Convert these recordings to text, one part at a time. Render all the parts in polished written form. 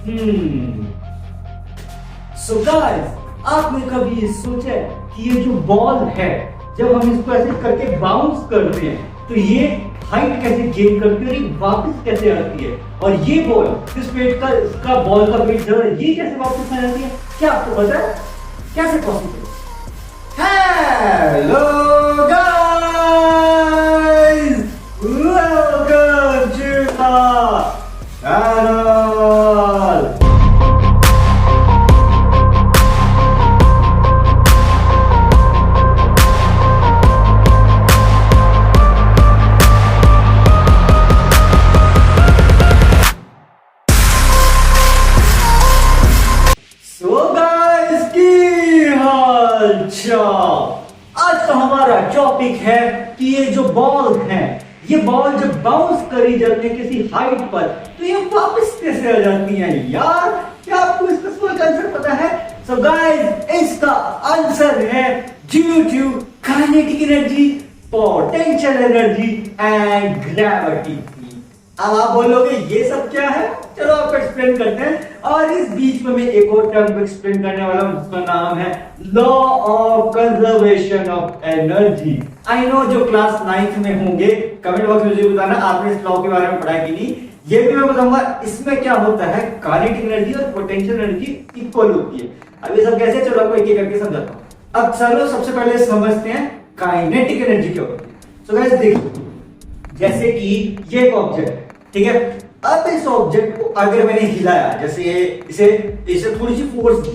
So guys, आपने कभी सोचा है कि ये जो बॉल है, जब हम इसको ऐसे करके बाउंस करते हैं तो ये हाइट कैसे गेन करती है और ये वापस कैसे आती है, और ये बॉल इस वेट का, इसका बॉल का वेट जो है ये कैसे वापस आ जाती है? क्या आपको पता है कैसे possible? Hello guys, welcome to the channel. आज तो हमारा टॉपिक है कि ये जो बॉल है, ये बॉल जब बाउंस करी जाती है किसी हाइट पर तो ये वापस कैसे आ जाती है यार? क्या आपको इसका सवाल का आंसर पता है? सो गाइस, इसका आंसर है due to kinetic energy, potential energy and gravity. अब आप बोलोगे ये सब क्या है? चलो आपको एक्सप्लेन करते हैं। और इस बीच में मैं एक और टर्म को एक्सप्लेन करने वाला हूं जिसका नाम है law of conservation of energy. I know जो क्लास 9th में होंगे कमेंट बॉक्स में मुझे बताना आपने इस लॉ के बारे में पढ़ा कि नहीं। ये भी मैं बताऊंगा इसमें क्या होता है। काइनेटिक एनर्जी और पोटेंशियल एनर्जी इक्वल होती है। अब ये सब कैसे, चलो आपको एक एक करके समझाता हूं। अब चलो सबसे पहले समझते हैं काइनेटिक एनर्जी क्या होती है। सो गाइस देखो, जैसे कि ये एक ऑब्जेक्ट, ठीक है। अब इस ऑब्जेक्ट को अगर मैंने हिलाया, जैसे इसे थोड़ी सी फोर्स दी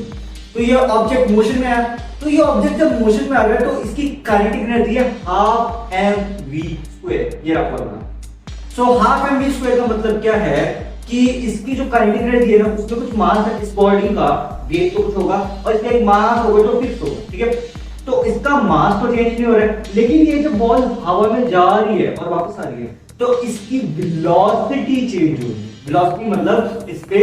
तो ये ऑब्जेक्ट मोशन में आया। तो ये ऑब्जेक्ट जब मोशन में आ गया तो इसकी काइनेटिक एनर्जी है ½ mv²। ये रखा होगा। सो ½ mv² का मतलब क्या है कि इसकी जो काइनेटिक एनर्जी है ना, उसमें कुछ मास है, इस बॉडी का वेट तो कुछ होगा और इसका एक मास होगा जो फिक्स होगा, ठीक है। तो इसका मास तो चेंज नहीं हो रहा है, लेकिन ये जब बॉल हवा में जा रही है और वापस आ रही है तो इसकी वेलोसिटी चेंज हो रही है। वेलोसिटी मतलब इस पे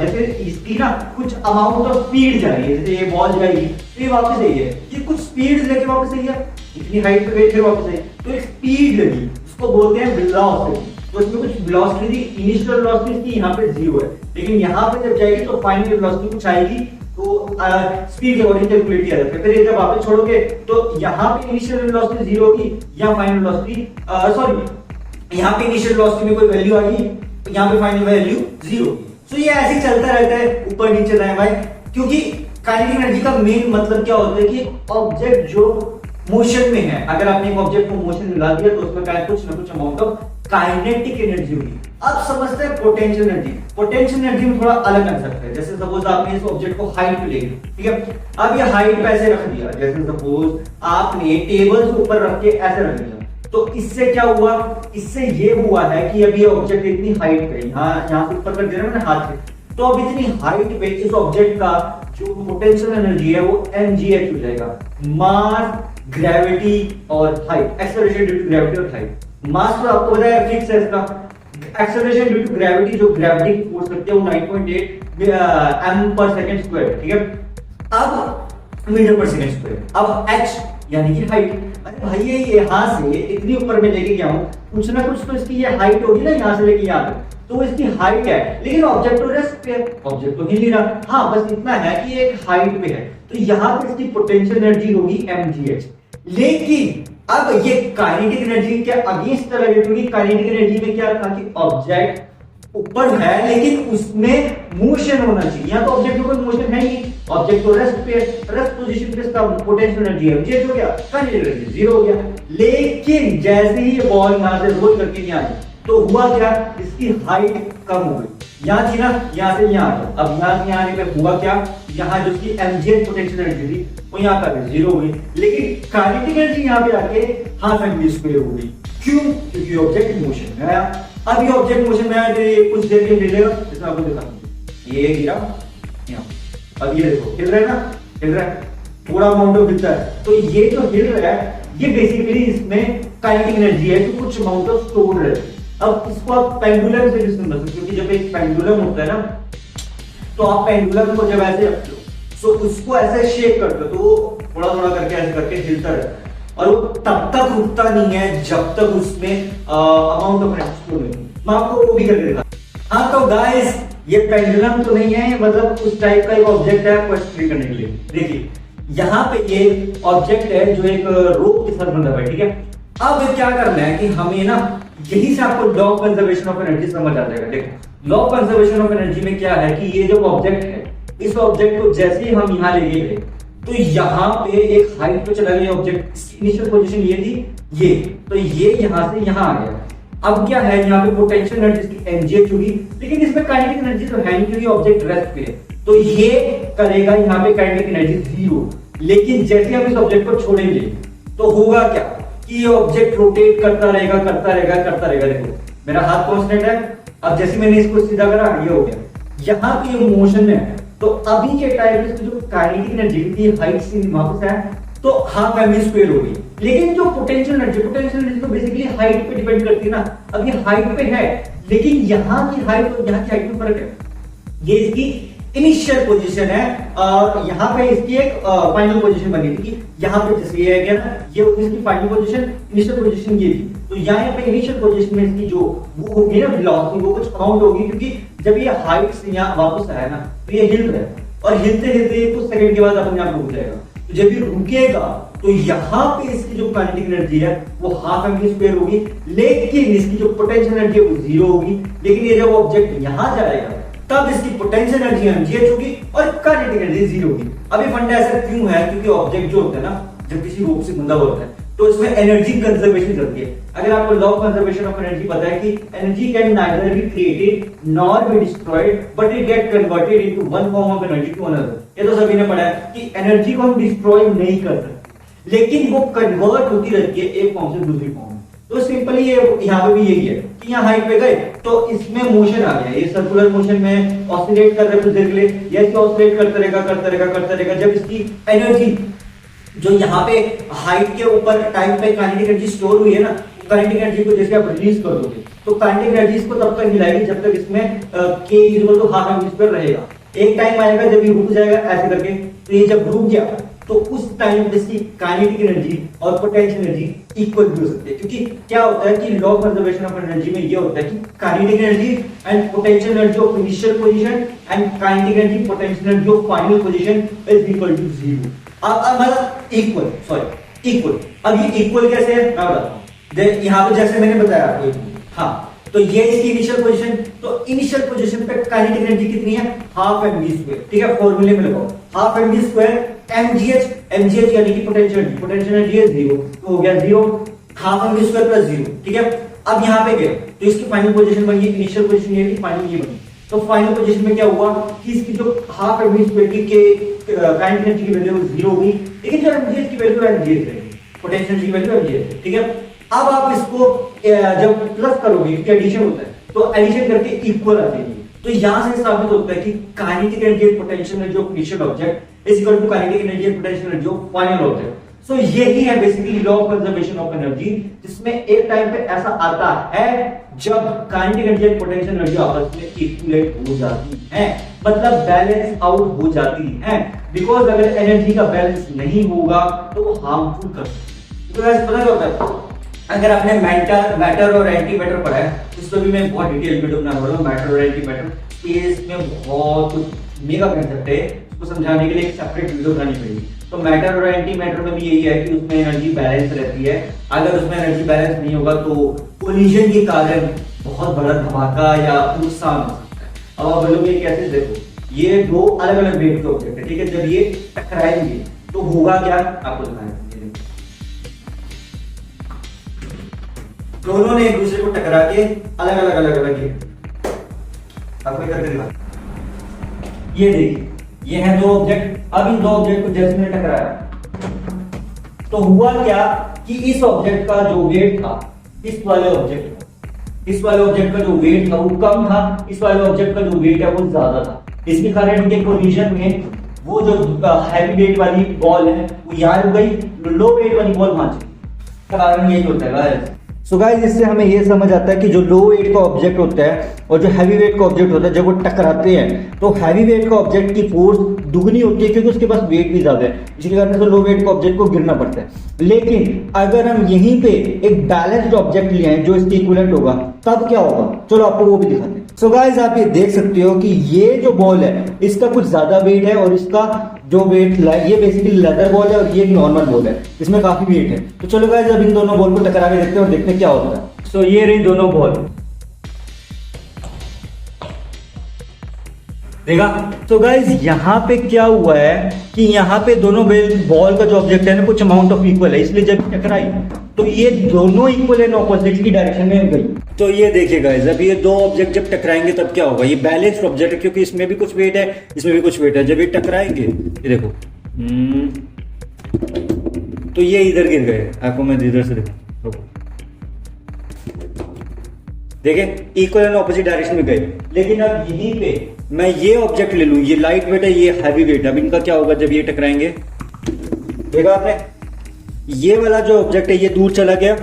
जैसे इसकी ना कुछ अमाउंट ऑफ स्पीड जा रही है। जैसे ये बॉल जाएगी तो ये वापस आई है, ये कुछ स्पीड लेके वापस आई है, इतनी हाइट पे गई फिर वापस आई, तो एक स्पीड लगी, उसको बोलते हैं वेलोसिटी। तो इसमें कुछ वेलोसिटी थी, इनिशियल वेलोसिटी इसकी यहाँ पे 0 है, लेकिन यहाँ पे जब जाएगी तो फाइनल वेलोसिटी कुछ आएगी, तो स्पीड के अकॉर्डिंग कैलकुलेट किया जाता है। फिर ये जब वापस छोड़ोगे तो यहाँ पे इनिशियल वेलोसिटी 0 होगी, यहाँ फाइनल वेलोसिटी यहाँ पे इनिशियल वेलोसिटी में कोई वैल्यू आ गई, यहाँ पे फाइनल वैल्यू 0 होगी। सो ये ऐसे ही चलता रहता है ऊपर नीचे दाएं बाएं, क्योंकि काइनेटिक एनर्जी का मेन मतलब क्या होता है कि ऑब्जेक्ट जो मोशन में है, अगर आपने एक ऑब्जेक्ट को मोशन में ला दिया तो उसमें कुछ ना कुछ अमाउंट ऑफ काइनेटिक एनर्जी होगी। अब समझते हैं पोटेंशियल एनर्जी। पोटेंशियल एनर्जी में थोड़ा अलग कंसेप्ट है। जैसे सपोज आपने इस ऑब्जेक्ट को हाइट पे ले गए, ठीक है। अब ये हाइट पे ऐसे रख दिया, जैसे सपोज आपने टेबल के ऊपर रख के ऐसे रख दिया, तो इससे क्या हुआ? इससे ये हुआ है कि अभी ये ऑब्जेक्ट इतनी हाइट पे, यहाँ से ऊपर कर दे रहा है मैंने हाथ से, तो अब इतनी हाइट पे इस ऑब्जेक्ट का जो पोटेंशियल एनर्जी है वो mgh हो जाएगा। मास, ग्रेविटी और height, acceleration due to gravity और हाइट। मास तो आपको पता है फिक्स है इसका, एक्सेलरेशन ड्यू टू ग्रेविटी जो ग्रेविटी फोर्स करती है वो 9.8 m/s², ठीक है। अब मीटर/s²। अब h यानी कि हाइट। अरे भाई ये यहाँ से इतनी ऊपर में लेके गया हूँ, कुछ ना कुछ तो इसकी ये हाइट होगी ना, यहाँ से लेके यहाँ तक, तो इसकी हाइट है, लेकिन ऑब्जेक्ट तो रेस्ट पे है, ऑब्जेक्ट तो हिल नहीं रहा। हाँ, बस इतना है कि एक हाइट पे है, तो यहाँ पे इसकी पोटेंशियल एनर्जी होगी mgh। लेकिन अब ये काइनेटिक एनर्जी के अगेंस्ट चला गया, क्योंकि काइनेटिक एनर्जी में क्या था कि ऑब्जेक्ट ऊपर है लेकिन उसमें मोशन होना चाहिए। यहाँ तो ऑब्जेक्ट में कोई मोशन है नहीं, ऑब्जेक्ट तो रेस्ट पे, रेस्ट पोजीशन पे इसका पोटेंशियल एनर्जी है mgh हो गया, काइनेटिक एनर्जी 0 हो गया। लेकिन जैसे ही ये बॉल यहाँ से रोल करके नहीं आई तो हुआ क्या? इसकी हाइट कम हो गई। यहाँ थी ना, यहाँ से यहाँ आ गया। अब यहाँ से यहाँ आने पे हुआ क्या? यहाँ जो उसकी mgh पोटेंशियल एनर्जी थी वो यहाँ पर 0 हो गई, लेकिन काइनेटिक एनर्जी यहाँ पे आके ½ mv² हो गई। क्यों? क्योंकि ऑब्जेक्ट मोशन में आया। अब ये ऑब्जेक्ट मोशन में आया तो कुछ देर के लिए हिलेगा, जैसे आपको दिखाऊंगा। ये गिरा यहाँ, अब ये देखो हिल रहा है ना, हिल रहा है, थोड़ा अमाउंट ऑफ हिलता है। तो ये जो हिल रहा है ये बेसिकली इसमें काइनेटिक एनर्जी है जो कुछ अमाउंट ऑफ स्टोर है। अब इसको आप पेंडुलम से डिस्कस कर सकते हो, क्योंकि जब एक पेंडुलम होता है ना, तो आप पेंडुलम को जब ऐसे रखते हो तो उसको ऐसे शेक करते हो तो वो थोड़ा थोड़ा करके ऐसे करके हिलता रहता है, और वो तब तक रुकता नहीं है जब तक उसमें अमाउंट ऑफ एनर्जी स्टोर नहीं। मैं आपको वो भी करके दिखा। हाँ तो गाइस ये पेंडुलम तो नहीं है, मतलब उस टाइप का एक ऑब्जेक्ट है आपको एक्सप्लेन करने के लिए। देखिए यहाँ पे ये ऑब्जेक्ट है जो एक रोप के साथ बंधा हुआ है, ठीक है। अब क्या करना है कि हमें ना यही से आपको law of conservation of energy समझ आ जाएगा। देखो law of conservation of energy में क्या है कि ये जो ऑब्जेक्ट है, इस ऑब्जेक्ट को जैसे ही हम यहाँ ले गए तो यहाँ पे एक हाइट पे चला गया ऑब्जेक्ट, इसकी इनिशियल पोजीशन ये थी ये, तो ये यहाँ से यहाँ आ गया। अब क्या है यहाँ पे पोटेंशियल एनर्जी इसकी mgh होगी, लेकिन इसमें काइनेटिक एनर्जी तो है नहीं क्योंकि ऑब्जेक्ट रेस्ट पे है, तो ये करेगा यहाँ पे काइनेटिक एनर्जी जीरो। लेकिन जैसे हम इस ऑब्जेक्ट को छोड़ेंगे तो होगा क्या कि ये ऑब्जेक्ट रोटेट करता रहेगा करता रहेगा करता रहेगा। देखो मेरा हाथ कांस्टेंट है, अब जैसे मैंने इसको सीधा करा ये हो गया, यहाँ पे ये मोशन में है, तो अभी के टाइम में जो काइनेटिक एनर्जी थी हाइट से वापस है तो हाफ mv स्क्वायर होगी। लेकिन जो पोटेंशियल एनर्जी तो बेसिकली हाइट पे डिपेंड करती है ना। अब ये हाइट पे है, लेकिन यहाँ की हाइट और यहाँ की हाइट में फर्क है। ये इसकी इनिशियल पोजीशन है और यहाँ पे इसकी एक फाइनल पोजीशन बनी थी कि यहाँ पे जैसे ये है क्या ना, ये इसकी फाइनल पोजीशन, इनिशियल पोजीशन ये थी, तो यहाँ पे इनिशियल पोजीशन में इसकी जो वो होगी ना वेलोसिटी, वो कुछ अमाउंट होगी, क्योंकि जब ये हाइट से यहाँ वापस आया ना तो ये हिल रहा है और हिलते हिलते कुछ सेकंड के बाद अपने आप रुक जाएगा। तो जब ये रुकेगा तो यहाँ पे इसकी जो काइनेटिक एनर्जी है वो हाफ mv स्क्वायर होगी, लेकिन इसकी जो पोटेंशियल एनर्जी है वो जीरो होगी। लेकिन ये जब ऑब्जेक्ट यहाँ जाएगा तब इसकी पोटेंशियल एनर्जी mgh होगी और काइनेटिक एनर्जी जीरो होगी। अब ये फंडा ऐसा क्यों है, क्योंकि ऑब्जेक्ट जो होता है ना, जब किसी रोप से बंधा होता है तो इसमें एनर्जी कंजर्वेशन चलती है। अगर आपको law of conservation of energy पता है कि energy can neither be created nor be destroyed but it get converted into one form of energy to another. ये तो सभी ने पढ़ा है कि एनर्जी को हम डिस्ट्रॉय नहीं कर सकते, लेकिन वो कन्वर्ट होती रहती है एक फॉर्म से दूसरी फॉर्म में। तो सिंपली ये यहाँ पे भी यही है कि यहाँ हाइट पे गए तो इसमें मोशन आ गया, ये सर्कुलर मोशन में ऑसिलेट कर रहा है कुछ देर के लिए, ये ऑसिलेट करता रहेगा करता रहेगा करता रहेगा। जब इसकी एनर्जी जो यहाँ पे हाइट के ऊपर टाइम पे काइनेटिक एनर्जी स्टोर हुई है ना, काइनेटिक एनर्जी को जैसे आप रिलीज कर दोगे तो काइनेटिक एनर्जी इसको तब तक हिलाएगी जब तक इसमें k equal to half mv square रहेगा। एक टाइम आएगा जब ये रुक जाएगा ऐसे करके, तो ये जब रुक गया तो उस टाइम पे इसकी काइनेटिक एनर्जी और पोटेंशियल एनर्जी इक्वल भी हो सकती है। क्योंकि क्या होता है कि law of conservation of energy में ये होता है कि kinetic energy and potential energy of initial position and kinetic energy potential energy of final position is equal to zero. अब मतलब इक्वल। अब ये इक्वल कैसे है मैं बताता हूं। यहाँ पे जैसे मैंने बताया आपको, हाँ, तो ये इसकी इनिशियल पोजीशन, तो इनिशियल पोजीशन पे काइनेटिक एनर्जी कितनी है, हाफ mv स्क्वायर, ठीक है। फॉर्मूले में लगाओ हाफ mv स्क्वायर mgh यानी कि पोटेंशियल एनर्जी है जीरो, तो हो गया zero, half mv square plus zero, ठीक है। अब यहाँ पे गए तो इसकी फाइनल पोजीशन बनी, इनिशियल पोजीशन ये थी, फाइनल ये बनी। तो फाइनल पोजीशन में क्या हुआ कि इसकी जो हाफ mv स्क्वायर की काइनेटिक एनर्जी की वैल्यू जीरो होगी, लेकिन जो mgh की वैल्यू mgh रहेगी, पोटेंशियल एनर्जी की वैल्यू mgh, ठीक है। अब आप इसको जब प्लस करोगे क्योंकि एडिशन होता है तो एडिशन करके इक्वल आ जाएगी। तो यहां से साबित होता है कि kinetic energy and potential energy of initial object is equal to kinetic energy and potential energy of final object. So यही है basically law of conservation of energy, जिसमें एक टाइम पे ऐसा आता है जब kinetic energy and potential energy आपस में इक्विवेलेंट हो जाती है, मतलब बैलेंस आउट हो जाती है। बिकॉज अगर एनर्जी का बैलेंस नहीं होगा तो वो हार्मफुल कर सकती है। तो गाइस पता क्या होता है, अगर आपने मैटर और एंटी मैटर पढ़ा है, इस पर भी मैं बहुत डिटेल वीडियो बनाने वाला हूं। मैटर और एंटी मैटर स्पेस में बहुत मेगा कंसेप्ट है, इसको समझाने के लिए एक सेपरेट वीडियो बनानी पड़ेगी। तो मैटर और एंटी मैटर में भी यही है कि उसमें एनर्जी बैलेंस रहती है। अगर उसमें एनर्जी बैलेंस नहीं होगा तो कोलिजन के कारण बहुत बड़ा धमाका या नुकसान हो सकता है। अब आप बोलोगे कैसे, देखो ये दो अलग अलग वेट के ऑब्जेक्ट है, ठीक है। जब ये टकराएंगे तो होगा क्या, आपको दिखाएंगे। दोनों ने एक दूसरे को टकरा के अलग ये आपको करके दिखा, ये देखिए ये है दो ऑब्जेक्ट। अब इन दो ऑब्जेक्ट को जैसे मैंने टकराया तो हुआ क्या कि इस ऑब्जेक्ट का जो वेट था, इस वाले ऑब्जेक्ट का जो वेट था वो कम था, इस वाले ऑब्जेक्ट का जो वेट है वो ज्यादा था। इसके कारण इनके कोलिजन में वो जो हैवी वेट वाली बॉल है वो यहाँ रुक गई, लो वेट वाली बॉल वहां चली। कारण यही होता है। सो गाइस इससे हमें ये समझ आता है कि जो लो वेट का ऑब्जेक्ट होता है और जो हैवी वेट का ऑब्जेक्ट होता है, जब वो टकराते हैं तो हैवी वेट का ऑब्जेक्ट की फोर्स दुगनी होती है क्योंकि उसके पास वेट भी ज्यादा है, इसके कारण से लो वेट का ऑब्जेक्ट को गिरना पड़ता है। लेकिन अगर हम यहीं पे एक बैलेंस्ड ऑब्जेक्ट ले आए जो इसके इक्विवेलेंट होगा तब क्या होगा, चलो आपको वो भी दिखाते हैं। सो गाइस आप ये देख सकते हो कि ये जो बॉल है इसका कुछ ज्यादा वेट है और इसका जो वेट ये बेसिकली लेदर बॉल है और ये एक नॉर्मल बॉल है, इसमें काफी वेट है। तो चलो गाइस अब इन दोनों बॉल को टकरा के देखते हैं और देखते हैं क्या होता है। सो ये रही दोनों बॉल, देखा। तो गाइज यहाँ पे क्या हुआ है कि यहाँ पे दोनों बॉल का जो ऑब्जेक्ट है ना कुछ अमाउंट ऑफ इक्वल है, इसलिए जब टकराई तो ये दोनों इक्वल एंड ऑपोजिट की डायरेक्शन में गई। तो ये देखिए गाइज, अब ये दो ऑब्जेक्ट जब टकराएंगे तब क्या होगा, ये बैलेंस्ड ऑब्जेक्ट है क्योंकि इसमें भी कुछ वेट है इसमें भी कुछ वेट है। जब ये टकराएंगे ये देखो तो ये इधर गिर गए, आपको मैं इधर से देखो, देखे इक्वल एंड ऑपोजिट डायरेक्शन में गए। लेकिन अब यहीं पे मैं ये ऑब्जेक्ट ले लूं, ये लाइट वेट है ये हैवी वेट है, अब इनका क्या होगा जब ये टकराएंगे, देखा आपने, ये वाला जो ऑब्जेक्ट है ये दूर चला गया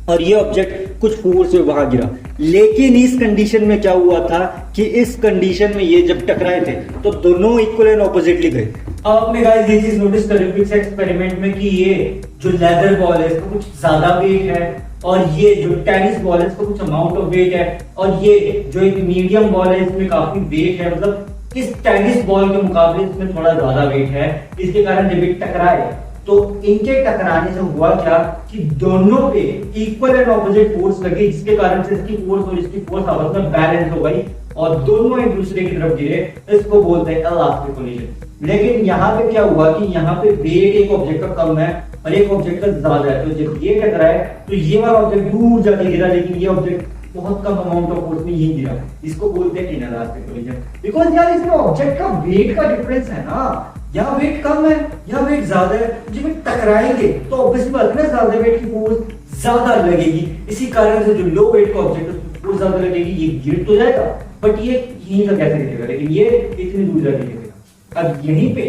और ये ऑब्जेक्ट कुछ फोर्स से वहां गिरा। लेकिन इस कंडीशन में क्या हुआ था कि इस कंडीशन में ये जब टकराए थे तो दोनों इक्वल एंड ऑपोजिटली गए। अब आपने गाइस ये चीज नोटिस करी इस एक्सपेरिमेंट में कि ये जो लेदर बॉल है इसका कुछ ज्यादा वेट है और ये जो टेनिस बॉल है इसका कुछ अमाउंट ऑफ वेट है और ये जो एक मीडियम बॉल है इसमें काफी वेट है, मतलब इस टेनिस बॉल के मुकाबले इसमें थोड़ा ज्यादा वेट है। इसके कारण जब ये टकराए तो इनके टकराने से हुआ क्या कि दोनों पे इक्वल एंड ऑपोजिट फोर्स लगी, जिसके कारण से इसकी फोर्स और इसकी फोर्स आपस में बैलेंस हो गई और दोनों एक दूसरे की तरफ गिरे। इसको बोलते हैं इलास्टिक कोलिजन। लेकिन यहाँ पे क्या हुआ कि यहाँ पे वेट एक ऑब्जेक्ट का कम है और एक ऑब्जेक्ट का ज्यादा है, तो जब ये टकराए तो ये वाला ऑब्जेक्ट दूर जाके गिरा लेकिन ये ऑब्जेक्ट बहुत कम अमाउंट ऑफ फोर्स में यही गिरा। इसको बोलते हैं इनइलास्टिक कोलिजन। बिकॉज़ यार इसमें ऑब्जेक्ट का वेट का डिफरेंस है ना, यहाँ वेट कम है यहाँ वेट ज्यादा है, जब टकराएंगे तो ऑब्वियसली बात है ज्यादा वेट की फोर्स ज्यादा लगेगी। इसी कारण से जो लो वेट का ऑब्जेक्ट है फोर्स ज्यादा लगेगी, ये गिर तो जाएगा बट ये यहीं का कैसे गिरेगा, लेकिन ये इतनी दूर जाके गिरेगा। अब यहीं पे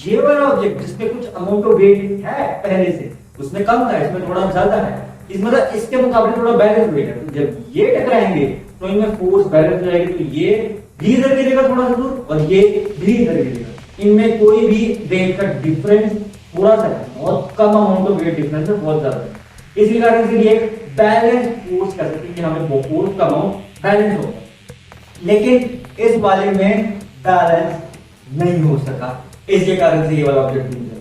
ये वाला ऑब्जेक्ट जिसमें कुछ अमाउंट ऑफ वेट है पहले से, उसमें कम था इसमें थोड़ा ज्यादा है, मतलब इसके मुकाबले थोड़ा बैलेंस वेट है। तो जब ये टकराएंगे तो इनमें फोर्स बैलेंस हो जाएगी, तो ये भी इधर गिरेगा थोड़ा सा दूर और ये भी इधर गिरेगा। इनमें कोई भी वेट का डिफरेंस थोड़ा सा है, बहुत कम अमाउंट ऑफ वेट डिफरेंस है, बहुत ज्यादा है। इसी कारण से ये बैलेंस फोर्स कर सकते हैं कि हमें फोर्स का अमाउंट बैलेंस होगा, लेकिन इस वाले में बैलेंस नहीं हो सका, इसके कारण से ये वाला ऑब्जेक्ट टूट गया।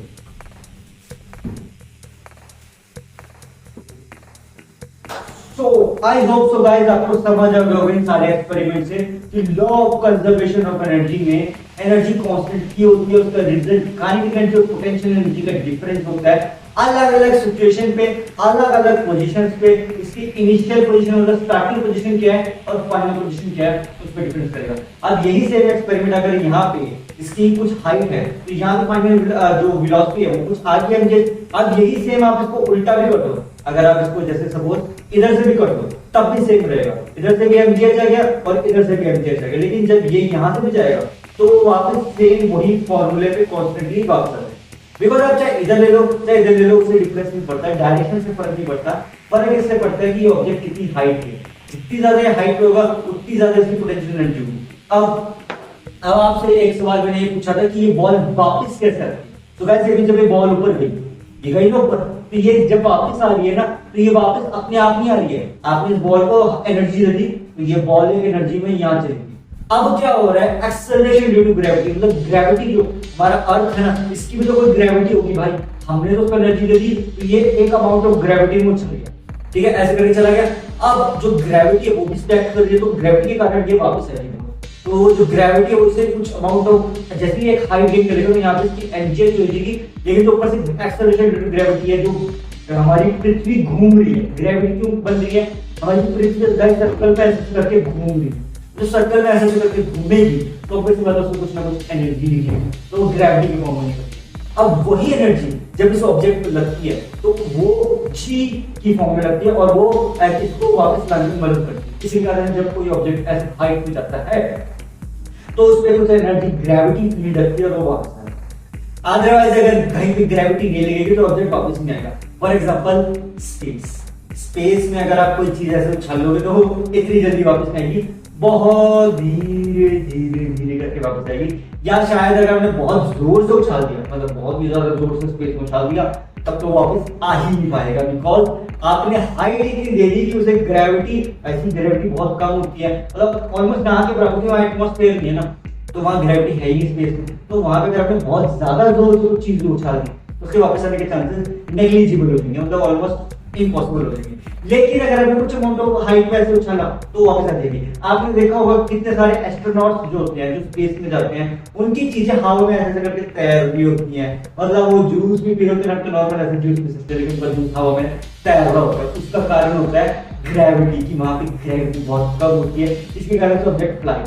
So I hope so guys आपको समझ आ गया होगा इन सारे एक्सपेरिमेंट से कि law of conservation of energy में एनर्जी कांस्टेंट की होती है, उसका रिजल्ट काइनेटिक एनर्जी और पोटेंशियल एनर्जी का डिफरेंस होता है अलग अलग सिचुएशन पे अलग अलग पोजीशंस पे। इसकी इनिशियल पोजीशन मतलब स्टार्टिंग पोजीशन क्या है और फाइनल पोजीशन क्या है उस पर डिपेंड करेगा। अब यही सेम एक्सपेरिमेंट अगर यहाँ पे इसकी कुछ हाइट है तो यहाँ पे फाइनल जो वेलोसिटी है वो कुछ आगे है। अब यही सेम आप इसको उल्टा भी कर दो, अगर आप इसको जैसे सपोज इधर से भी कर दो तब भी सेम रहेगा, इधर से भी एम दिया जाएगा और इधर से भी एम दिया जाएगा। लेकिन जब ये यहाँ से भी जाएगा तो वापस सेम वही फॉर्मूले पे कॉन्स्टेंटली वापस आएगा। बिकॉज आप चाहे इधर ले लो चाहे इधर ले लो, उससे डिफरेंस नहीं पड़ता है, डायरेक्शन से फर्क नहीं पड़ता। फर्क इससे पड़ता है कि ये ऑब्जेक्ट कितनी हाइट है, जितनी ज्यादा हाइट पे होगा उतनी ज्यादा इसकी पोटेंशियल एनर्जी होगी। अब आपसे एक सवाल मैंने ये पूछा था कि ये बॉल वापस कैसे आती है, तो वैसे जब ये बॉल ऊपर गई ये गई ना ऊपर, तो ये जब वापस आ रही है ना तो ये वापस अपने आप नहीं आ रही है, आपने इस बॉल को एनर्जी दे दी तो ये बॉल एक एनर्जी में यहाँ चली गई। अब क्या हो रहा है, एक्सेलरेशन ड्यू टू ग्रेविटी, मतलब ग्रेविटी जो हमारा अर्थ है ना इसकी भी तो कोई ग्रेविटी होगी भाई, हमने तो उसको एनर्जी दे दी तो ये एक अमाउंट ऑफ ग्रेविटी में चला गया, ठीक है, ऐसे करके चला गया। अब जो ग्रेविटी है वो भी स्टैक कर रही है तो ग्रेविटी के कारण ये वापस आ रही है। तो जो ग्रेविटी है उससे कुछ अमाउंट ऑफ जैसे ही एक हाइट गेन करेगा तो यहाँ पे इसकी एनर्जी हो जाएगी, लेकिन तो ऊपर से एक्सेलरेशन ड्यू टू ग्रेविटी है जो हमारी पृथ्वी घूम रही है। ग्रेविटी क्यों बन रही है, हमारी पृथ्वी सर्कल पे ऐसे करके घूम रही है, जो सर्कल में ऐसे करके घूमेगी तो फिर से मतलब उसको कुछ ना कुछ एनर्जी दिखेगी, तो ग्रेविटी की फॉर्म में निकलती है। अब वही एनर्जी जब इस ऑब्जेक्ट पे लगती है तो वो जी की फॉर्म में लगती है और वो इसको वापस लाने में मदद करती है। इसी कारण जब कोई ऑब्जेक्ट ऐसे हाइट पे जाता है तो उस पर कुछ एनर्जी ग्रेविटी फील्ड लगती है और वो वापस आएगा। अदरवाइज अगर कहीं भी ग्रेविटी नहीं लगेगी तो ऑब्जेक्ट वापस नहीं आएगा। फॉर एग्जांपल स्पेस में अगर आप कोई चीज ऐसे उछालोगे तो वो इतनी जल्दी वापस नहीं आएगी, बहुत धीरे धीरे धीरे करके वापस आएगी। या शायद अगर हमने बहुत जोर से उछाल दिया, मतलब बहुत ही ज्यादा जोर से स्पेस में उछाल दिया, तब तो वापस आ ही नहीं पाएगा, बिकॉज आपने हाइट इतनी दे दी कि उसे ग्रेविटी, ऐसी ग्रेविटी बहुत कम होती है, मतलब ऑलमोस्ट ना के बराबर, वहाँ एटमॉस्फेयर नहीं है ना, तो वहाँ ग्रेविटी है ही स्पेस में, तो वहाँ पे अगर आपने बहुत ज्यादा जोर से चीज उछाल दी तो उसके वापस आने के चांसेस नेग्लिजिबल हो जाएंगे, मतलब ऑलमोस्ट इम्पॉसिबल हो जाएंगे। लेकिन अगर आपने कुछ अमाउंट ऑफ हाइट पे ऐसे उछाला तो वापस आ जाएगी। आपने देखा होगा कितने सारे एस्ट्रोनॉट्स जो होते हैं, जो स्पेस में जाते हैं, उनकी चीजें हवा में ऐसे करके तैर रही होती हैं, मतलब वो जूस भी पी होते हैं, नॉर्मल ऐसे जूस पी सकते हैं, लेकिन उनका जूस हवा में तैर रहा होता है। उसका कारण होता है ग्रेविटी, की वहां पे ग्रेविटी बहुत कम होती है, इसके कारण से ऑब्जेक्ट फ्लाई।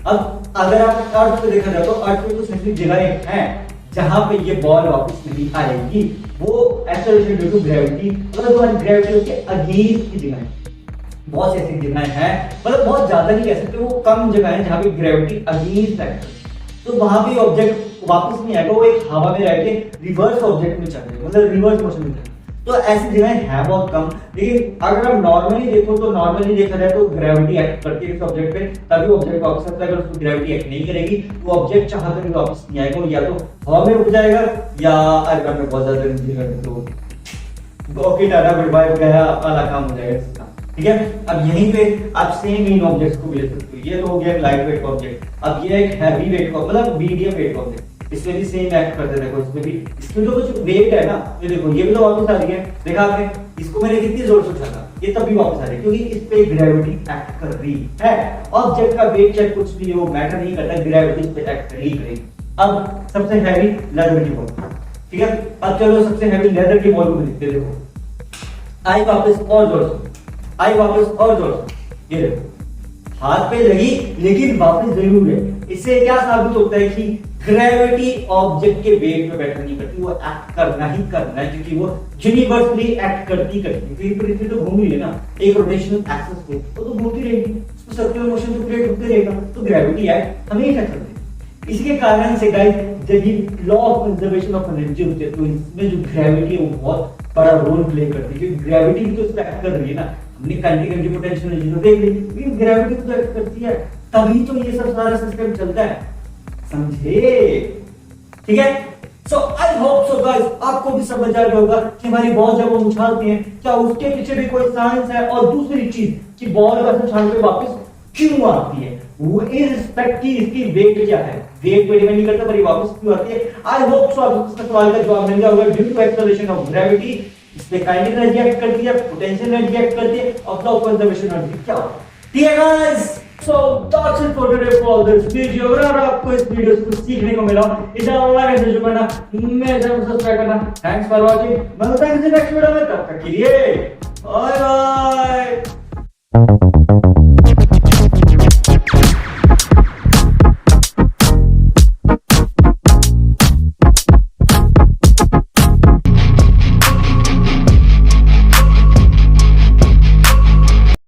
अब अगर आप अर्थ पे देखा जाए तो अर्थ पे कुछ ऐसी जगहें हैं जहां पे ये बॉल वापस नहीं आएगी, वो एक्सेलरेशन ड्यू टू ग्रेविटी, मतलब तुम्हारी ग्रेविटी के अगेंस्ट की जगह। बहुत सी ऐसी जगहें हैं, मतलब बहुत ज्यादा नहीं कह सकते, वो कम जगह है जहां पे ग्रेविटी अगेंस्ट है, तो वहां पे ऑब्जेक्ट वापस नहीं आएगा, वो एक हवा में रह के रिवर्स ऑब्जेक्ट में चल रहे, मतलब रिवर्स मोशन में चल। तो ऐसी जगह है बहुत कम। लेकिन अगर आप नॉर्मली देखो तो नॉर्मली देखा जाए तो ग्रेविटी एक्ट करती है इस ऑब्जेक्ट पे, तभी ऑब्जेक्ट वापस आता है। अगर उसको ग्रेविटी एक्ट नहीं करेगी तो ऑब्जेक्ट चाह कर भी वापस नहीं आएगा, या तो हवा में रुक जाएगा या अगर में बहुत ज्यादा एनर्जी कर तो ओके टाटा गुड बाय गया वाला काम हो जाएगा इसका। ठीक है, अब यहीं पे आप सेम इन ऑब्जेक्ट्स को भी ले सकते हो। ये तो हो गया लाइट वेट ऑब्जेक्ट, अब ये एक हैवी वेट का मतलब मीडियम वेट ऑब्जेक्ट, इसमें भी सेम एक्ट करते। देखो इसमें भी, इसमें जो कुछ वेट है ना, ये देखो ये भी तो वापस आ रही है, देखा आपने, इसको मैंने कितनी जोर से उठाया, ये तब भी वापस आ रही है क्योंकि इस पे ग्रेविटी एक्ट कर रही है। ऑब्जेक्ट का वेट चाहे कुछ भी हो मैटर नहीं करता, ग्रेविटी इस पे एक्ट ही करेगी। अब सबसे हैवी लेदर की बॉल, ठीक है, अब चलो सबसे हैवी लेदर की बॉल को देखते। देखो आई वापस और जोर से, आई वापस और जोर से, ये देखो हाथ पे लगी लेकिन वापस जरूर है। इससे क्या साबित होता है कि ग्रेविटी ऑब्जेक्ट के वेट पे बैठा नहीं करती, वो एक्ट करना ही करना है, क्योंकि वो यूनिवर्सली एक्ट करती क्योंकि पृथ्वी तो घूम रही है ना एक रोटेशनल एक्सिस पे, वो तो घूमती रहेगी, उसको सर्कुलर मोशन तो क्रिएट होते रहेगा, तो ग्रेविटी एक्ट हमेशा करती है। इसके कारण से गाइस जब law of conservation of energy होती है तो इसमें जो ग्रेविटी है वो बहुत बड़ा रोल प्ले करती है, क्योंकि ग्रेविटी भी तो इस पे एक्ट कर रही है ना। हमने काइनेटिक पोटेंशियल एनर्जी तो देख ली, लेकिन ग्रेविटी तो एक्ट करती है, तभी तो ये सब सारा सिस्टम चलता है, समझे? ठीक है, सो आई होप सो गाइस आपको भी समझ आ गया होगा कि हमारी बॉल जब हम उछालते हैं क्या उसके पीछे भी कोई साइंस है, और दूसरी चीज कि बॉल वैसे उछाल के वापस क्यों आती है, वो इररिस्पेक्ट की इसकी वेट क्या है, वेट पे डिपेंड नहीं करता पर ये वापस क्यों आती है। आई होप सो आपको इसका सवाल का जवाब मिल गया होगा। Due to acceleration of gravity, इसमें काइनेटिक एनर्जी एक्ट करती है, पोटेंशियल एनर्जी एक्ट करती है, और लॉ ऑफ कंजर्वेशन एनर्जी क्या होता है। ठीक है guys, So that's it for today for this video। अगर आपको इस वीडियो से कुछ सीखने को मिला, इसे लाइक शेयर करना, मेरे चैनल को सब्सक्राइब करना। थैंक्स फॉर वाचिंग, मिलते हैं नेक्स्ट वीडियो में, तब तक के लिए बाय बाय।